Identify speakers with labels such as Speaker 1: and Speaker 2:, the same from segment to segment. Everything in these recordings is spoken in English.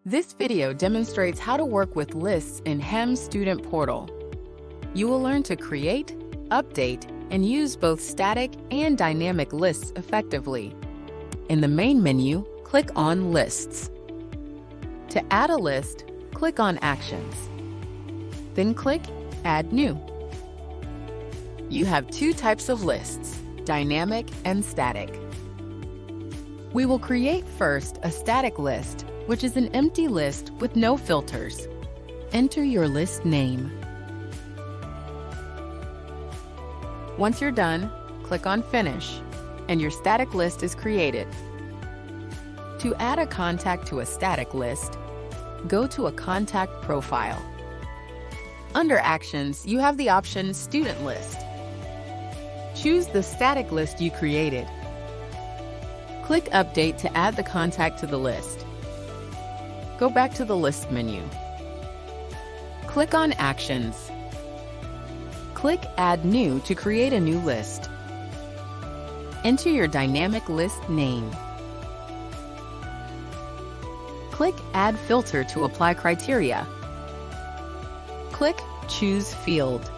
Speaker 1: This video demonstrates how to work with lists in HEMSP Student Portal. You will learn to create, update, and use both static and dynamic lists effectively. In the main menu, click on Lists. To add a list, click on Actions. Then click Add New. You have two types of lists, dynamic and static. We will create first a static list, which is an empty list with no filters. Enter your list name. Once you're done, click on Finish, and your static list is created. To add a contact to a static list, go to a contact profile. Under Actions, you have the option Student List. Choose the static list you created. Click Update to add the contact to the list. Go back to the List menu. Click on Actions. Click Add New to create a new list. Enter your dynamic list name. Click Add Filter to apply criteria. Click Choose Field.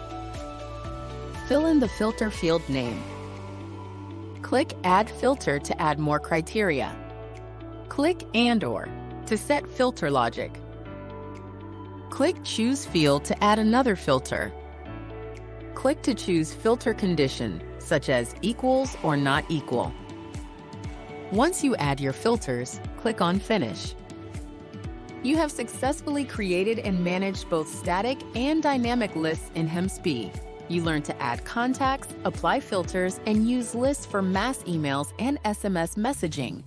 Speaker 1: Fill in the filter field name. Click Add Filter to add more criteria. Click And/or to set filter logic. Click Choose Field to add another filter. Click to choose filter condition, such as equals or not equal. Once you add your filters, click on Finish. You have successfully created and managed both static and dynamic lists in HEMSP. You learned to add contacts, apply filters, and use lists for mass emails and SMS messaging.